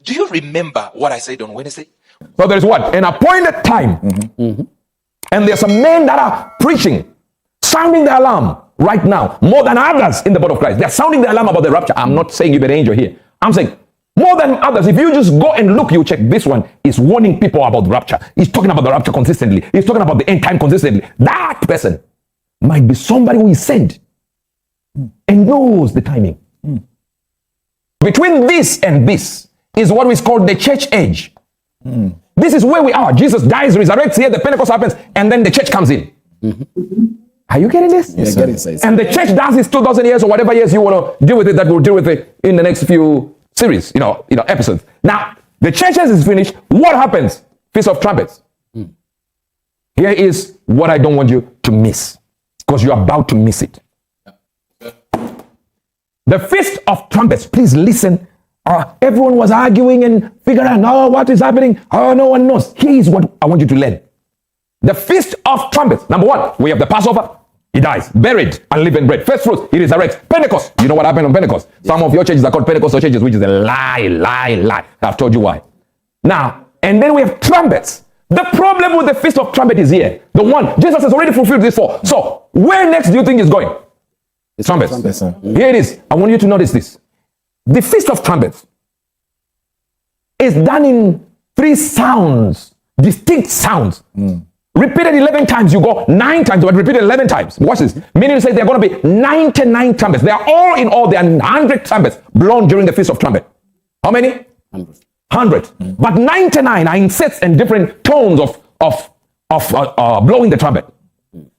Do you remember what I said on Wednesday? So there's what? An appointed time. And there's some men that are preaching, sounding the alarm right now, more than others in the body of Christ. They're sounding the alarm about the rapture. I'm not saying Uebert Angel here. I'm saying more than others. If you just go and look, you check. This one is warning people about the rapture. He's talking about the rapture consistently. He's talking about the end time consistently. That person might be somebody who is sent and knows the timing. Between this and this is what is called the church age. This is where we are. Jesus dies, resurrects here, the Pentecost happens, and then the church comes in. Are you getting this? Yes, sir. And the church does this 2,000 years or whatever years you want to deal with it, that we'll deal with it in the next few series, episodes. Now, the churches is finished. What happens? Feast of Trumpets. Here is what I don't want you to miss, because you're about to miss it. The Feast of Trumpets, please listen. Everyone was arguing and figuring out, what is happening? No one knows. Here is what I want you to learn. The Feast of Trumpets. Number one, we have the Passover. He dies, buried, unleavened bread. First fruits, he resurrects. Pentecost. You know what happened on Pentecost? Some of your churches are called Pentecostal churches, which is a lie. I've told you why. Now, and then we have trumpets. The problem with the Feast of Trumpets is here. The one, Jesus has already fulfilled this for. So, where next do you think he's going? It's Trumpets. trumpets. Here it is. I want you to notice this. The Feast of Trumpets is done in 3 sounds, distinct sounds. Repeated 11 times, you go 9 times, but repeated 11 times. Watch this. Meaning to say there are going to be 99 trumpets. They are all in all, there are 100 trumpets blown during the Feast of Trumpet. How many? 100. But 99 are in sets and different tones of blowing the trumpet.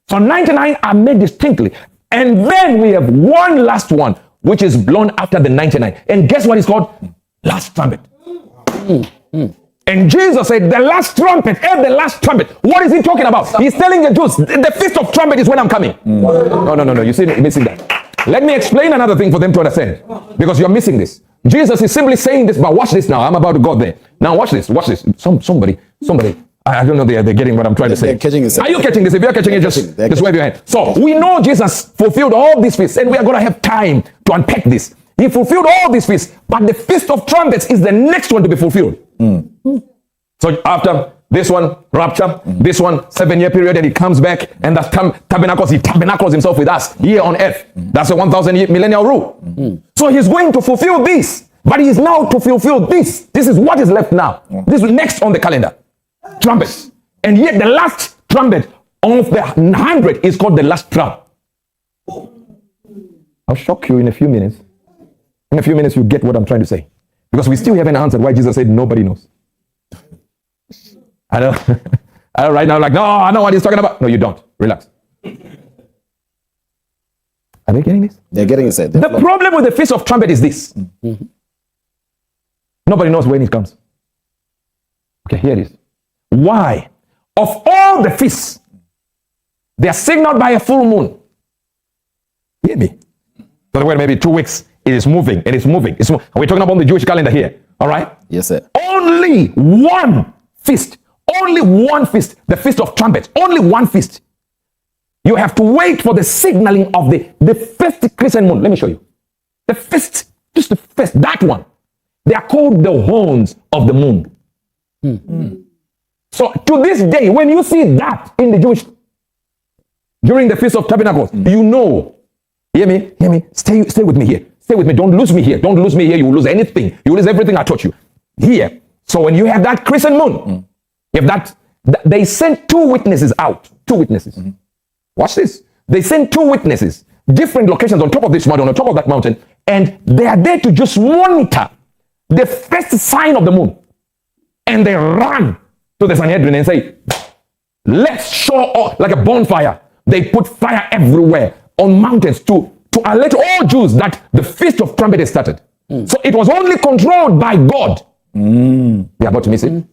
So 99 are made distinctly. And then we have one last one, which is blown after the 99. And guess what it's called? Last trumpet. And Jesus said, the last trumpet, the last trumpet. What is he talking about? He's telling the Jews, the Feast of Trumpet is when I'm coming. No. You see, you're missing that. Let me explain another thing for them to understand, because you're missing this. Jesus is simply saying this, but watch this now. I'm about to go there. Now watch this. Somebody. I don't know, they're getting what I'm trying to say. Are you catching this? If you're catching it, just wave your hand. So we know Jesus fulfilled all these feasts, and we are going to have time to unpack this. He fulfilled all these feasts, but the Feast of Trumpets is the next one to be fulfilled. So after this one, rapture, this one, 7-year period, and he comes back, and that's he tabernacles himself with us here on earth. That's a 1,000-year millennial rule. So he's going to fulfill this, but he is now to fulfill this. This is what is left now. This is next on the calendar. Trumpets. And yet the last trumpet of the 100 is called the last trump. I'll shock you in a few minutes. In a few minutes, you get what I'm trying to say. Because we still haven't answered why Jesus said nobody knows. I know right now, like, no, I know what he's talking about. No, you don't. Relax. Are they getting this? They're getting it. The problem with the Feast of Trumpet is this. Nobody knows when it comes. Okay, here it is. Why? Of all the feasts, they are signaled by a full moon. Hear me? So wait, maybe 2 weeks. It is moving. We're talking about the Jewish calendar here. All right? Yes, sir. Only one feast. The Feast of Trumpets. Only one feast. You have to wait for the signaling of the first crescent moon. Let me show you. The first, just the first, that one. They are called the horns of the moon. So to this day, when you see that in the Jewish, during the Feast of Tabernacles, you know, hear me, stay with me here. Stay with me. Don't lose me here. You will lose anything. You will lose everything I taught you. Here. So when you have that crescent moon, you have that, they sent 2 witnesses out. 2 witnesses. Watch this. They sent 2 witnesses, different locations on top of this mountain, on top of that mountain, and they are there to just monitor the first sign of the moon. And they run to the Sanhedrin and say, let's show off, like a bonfire. They put fire everywhere on mountains to alert all Jews that the Feast of Trumpet is started. So it was only controlled by God. They're about to miss it.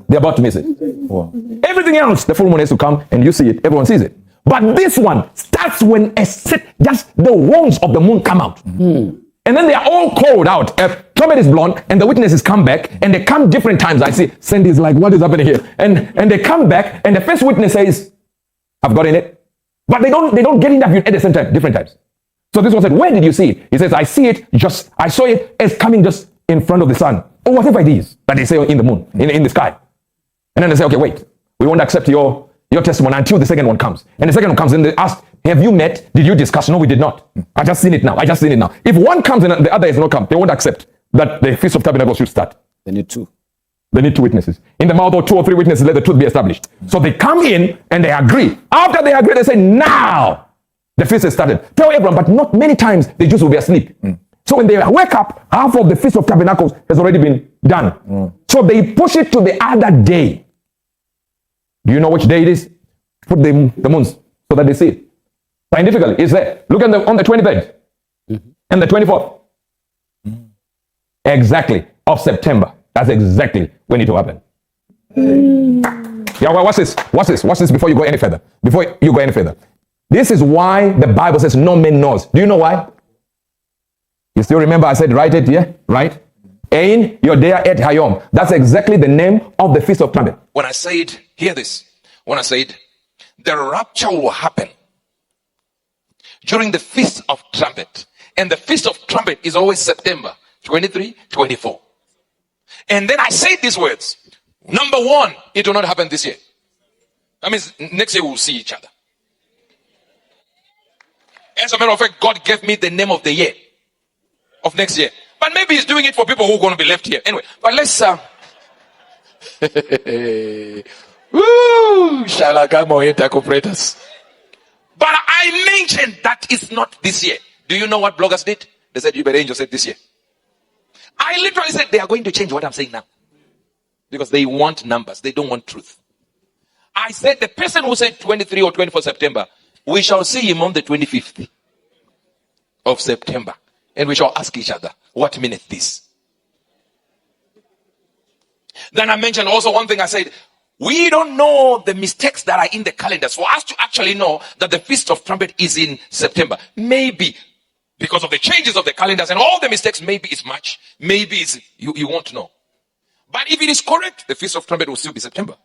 They're about to miss it. Wow. Everything else, the full moon has to come and you see it. Everyone sees it. But this one starts when just the horns of the moon come out. And then they are all called out. A trumpet is blown and the witnesses come back, and they come different times. I see Sandy's like, what is happening here? And they come back, and the first witness says, I've gotten it. But they don't get interviewed at the same time, different times. So this one said, where did you see it? He says, I saw it as coming just in front of the sun. or whatever it is that they say in the moon, in the sky. And then they say, okay, wait, we won't accept your testimony until the second one comes. And the second one comes and they ask, have you met? Did you discuss? No, we did not. I just seen it now. If one comes and the other is not come, they won't accept that the Feast of Tabernacles should start. They need two. They need two witnesses. In the mouth of 2 or 3 witnesses, let the truth be established. So they come in and they agree. After they agree, they say, now the feast has started. Tell everyone, but not many times the Jews will be asleep. So when they wake up, half of the Feast of Tabernacles has already been done. So they push it to the other day. Do you know which day it is? Put the moons so that they see it. Scientifically, it's there. Look on the 23rd and the 24th. Exactly, of September. That's exactly when it will happen. Yeah, well, watch this before you go any further. This is why the Bible says no man knows. Do you know why? You still remember I said write it, yeah? Right? Ein Yodea et Hayom. That's exactly the name of the Feast of Trumpet. When I said, hear this. When I said, the rapture will happen during the Feast of Trumpet. And the Feast of Trumpet is always September 23, 24. And then I say these words. Number one, it will not happen this year. That means next year we'll see each other. As a matter of fact, God gave me the name of the year. Of next year. But maybe he's doing it for people who are going to be left here. Anyway, but let's Shalagamo interpreters. But I mentioned that it's not this year. Do you know what bloggers did? They said Uebert Angel said this year. I literally said they are going to change what I'm saying now. Because they want numbers. They don't want truth. I said the person who said 23 or 24 September, we shall see him on the 25th of September. And we shall ask each other, what meaneth this? Then I mentioned also one thing. I said, we don't know the mistakes that are in the calendars. For us to actually know that the Feast of Trumpet is in September. Maybe because of the changes of the calendars and all the mistakes, maybe it's March. Maybe it's, you won't know. But if it is correct, the Feast of Trumpet will still be September.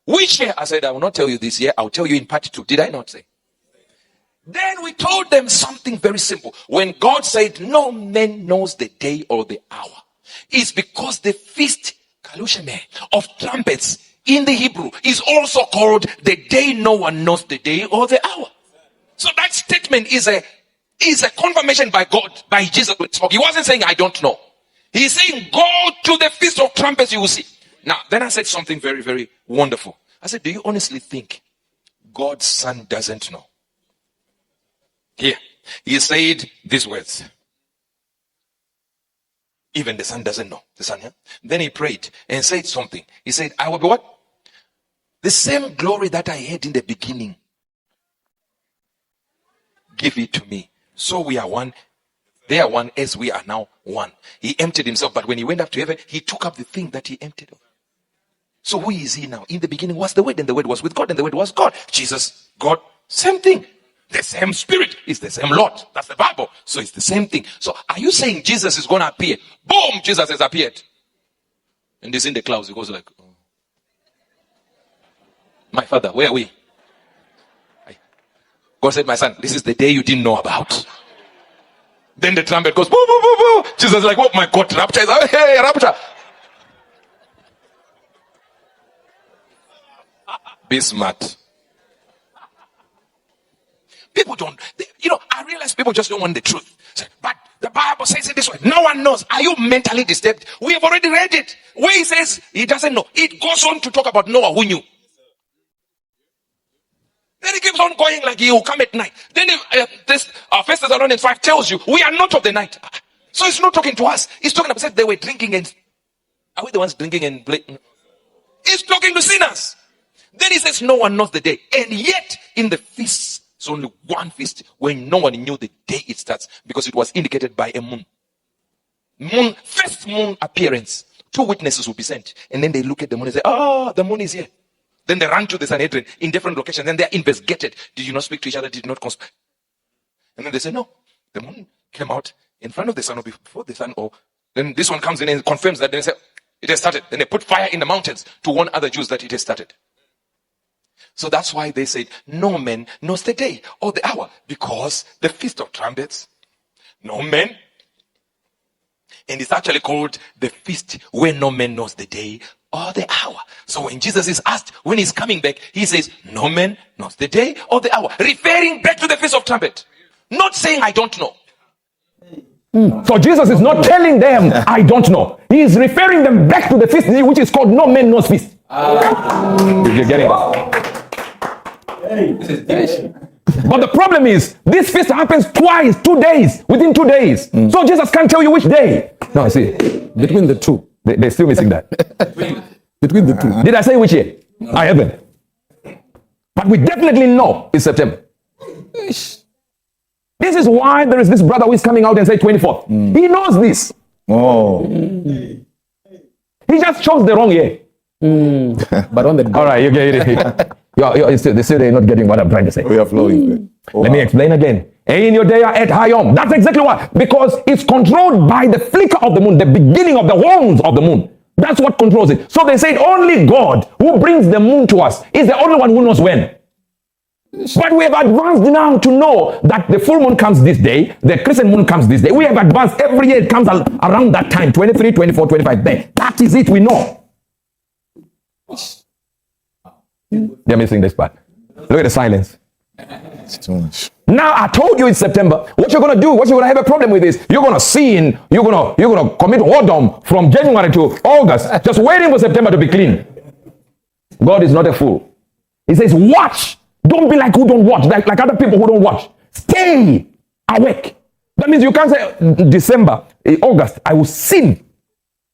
Which year? I said, I will not tell you this year. I'll tell you in part 2. Did I not say? Then we told them something very simple. When God said, no man knows the day or the hour, it's because the feast of trumpets in the Hebrew is also called the day no one knows the day or the hour. So that statement is a confirmation by God, by Jesus. He wasn't saying, I don't know. He's saying, go to the Feast of Trumpets, you will see. Now, then I said something very, very wonderful. I said, do you honestly think God's Son doesn't know? Here, he said these words. Even the Son doesn't know. The Son, yeah? Then he prayed and said something. He said, I will be what? The same glory that I had in the beginning. Give it to me. So we are one. They are one as we are now one. He emptied himself, but when he went up to heaven, he took up the thing that he emptied of. So who is he now? In the beginning was the Word, and the Word was with God, and the Word was God. Jesus, God, same thing. The same Spirit is the same Lord. That's the Bible. So it's the same thing. So are you saying Jesus is going to appear? Boom, Jesus has appeared. And he's in the clouds. He goes like, oh. My Father, where are we? God said, my son, this is the day you didn't know about. Then the trumpet goes, boo, boo, boo, boo. Jesus is like, oh my God, rapture is, hey, rapture. Be smart. People don't, I realize people just don't want the truth. But the Bible says it this way. No one knows. Are you mentally disturbed? We have already read it. Where he says he doesn't know. It goes on to talk about Noah who knew. Then he keeps on going like he will come at night. Then this 1 Thessalonians 5 tells you we are not of the night. So it's not talking to us. He's talking about they were drinking and are we the ones drinking and playing? He's talking to sinners. Then he says no one knows the day. And yet in the feast, it's only one feast when no one knew the day it starts because it was indicated by a moon. First moon appearance. 2 witnesses will be sent. And then they look at the moon and say, the moon is here. Then they run to the Sanhedrin in different locations. Then they are investigated. Did you not speak to each other? Did you not conspire? And then they say, no. The moon came out in front of the sun or before the sun. Or then this one comes in and confirms that. Then they say, it has started. Then they put fire in the mountains to warn other Jews that it has started. So that's why they said, no man knows the day or the hour. Because the Feast of Trumpets, no man And it's actually called the feast where no man knows the day or the hour. So when Jesus is asked when he's coming back, he says, no man knows the day or the hour. Referring back to the Feast of Trumpet. Not saying I don't know. So Jesus is not telling them, I don't know. He is referring them back to the feast, which is called no man knows feast. You're getting it? But the problem is, this feast happens twice, 2 days, within 2 days. So Jesus can't tell you which day. No, see, between the two. They're still missing that. Between the two. Did I say which year? I haven't. But we definitely know it's September. This is why there is this brother who is coming out and say 24th. He knows this. Oh. He just chose the wrong year. But on the All right, you get it. They say they're not getting what I'm trying to say. we are flowing. Oh, Let me explain again. In your day at Hayom. That's exactly why. Because it's controlled by the flicker of the moon, the beginning of the horns of the moon. That's what controls it. So they said only God who brings the moon to us is the only one who knows when. But we have advanced now to know that the full moon comes this day, the crescent moon comes this day. We have advanced every year, it comes around that time, 23, 24, 25. There. That is it, we know. They're missing this part. Look at the silence. it's too much. Now I told you it's September. What you're gonna do, what you're gonna have a problem with is you're gonna sin, you're gonna commit whoredom from January to August, just waiting for September to be clean. God is not a fool. He says, watch. Don't be like who don't watch, like other people who don't watch. Stay awake. That means you can't say December, August, I will sin.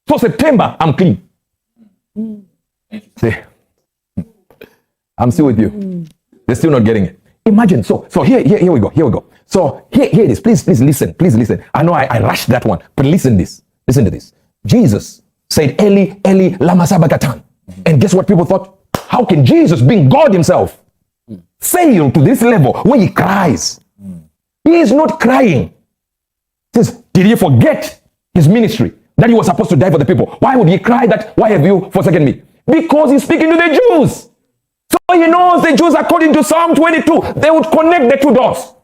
So September, I'm clean. See, I'm still with you. They're still not getting it. Imagine, so here we go. So here it is. Please listen. I know I rushed that one, but listen to this. Jesus said, Eli, Eli, lama sabachthani. And guess what people thought? How can Jesus, being God himself, fail to this level where he cries? He is not crying. He says, did he forget his ministry, that he was supposed to die for the people? Why would he cry that, why have you forsaken me? Because he's speaking to the Jews. So he knows the Jews, according to Psalm 22, they would connect the two doors.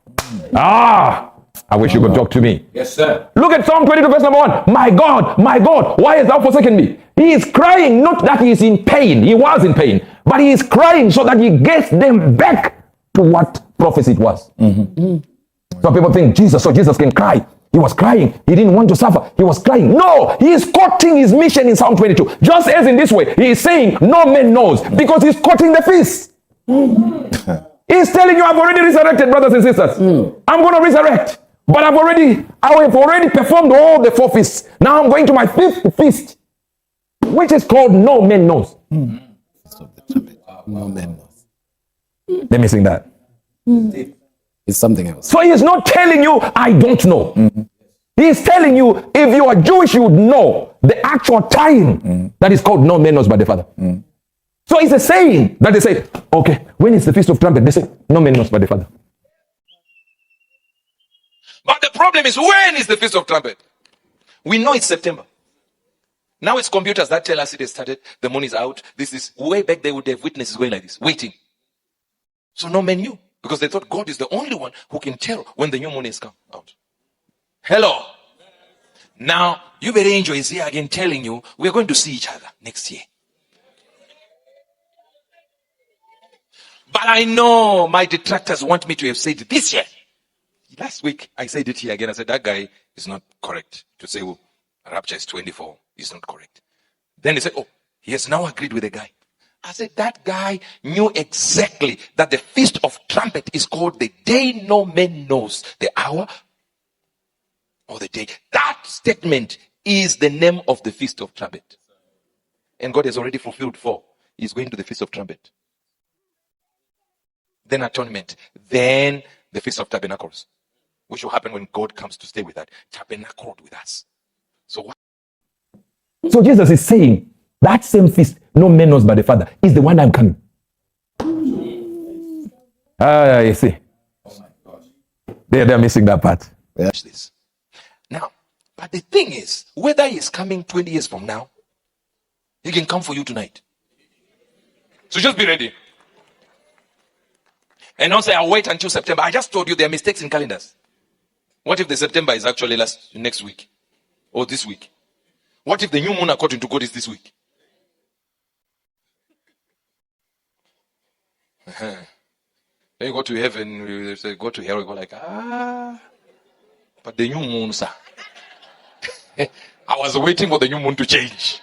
I wish you could talk to me. Yes, sir. Look at Psalm 22, verse number 1. My God, why hast thou forsaken me? He is crying, not that he is in pain. He was in pain. But he is crying so that he gets them back to what prophecy it was. So people think Jesus can cry. He was crying. He didn't want to suffer. He was crying. No, he is quoting his mission in Psalm 22. Just as in this way, he is saying, no man knows, because he's quoting the feast. He's telling you, I've already resurrected, brothers and sisters. I'm going to resurrect. But I have already performed all the 4 feasts. Now I'm going to my 5th feast, which is called no man knows. No man knows. They're missing that. It's something else. So he is not telling you, I don't know. He is telling you, if you are Jewish, you would know the actual time that is called no man knows but the Father. So it's a saying that they say, okay, when is the Feast of Trumpet? They say, no man knows but the Father. But the problem is, when is the Feast of Trumpet? We know it's September. Now it's computers that tell us it has started. The moon is out. This is way back. They would have witnesses going like this, waiting. So no man knew, because they thought God is the only one who can tell when the new moon is come out. Hello. Now, Uebert Angel is here again telling you we're going to see each other next year. But I know my detractors want me to have said it this year. Last week, I said it here again. I said, that guy is not correct. To say, oh, rapture is 24 is not correct. Then he said, oh, he has now agreed with the guy. I said, that guy knew exactly that the Feast of Trumpet is called the day no man knows the hour or the day. That statement is the name of the Feast of Trumpet. And God has already fulfilled 4. He's going to the Feast of Trumpet. Then atonement. Then the Feast of Tabernacles, which will happen when God comes to stay with us. Tabernacled with us. So Jesus is saying, that same feast, no man knows but the Father, is the one I'm coming. You see. Oh my gosh. They're missing that part. Watch this. Now, but the thing is, whether he's coming 20 years from now, he can come for you tonight. So just be ready. And don't say, I'll wait until September. I just told you there are mistakes in calendars. What if the September is actually next week? or this week? What if the new moon according to God is this week? Then you go to heaven, you say, go to hell, you go like, but the new moon, sir. I was waiting for the new moon to change.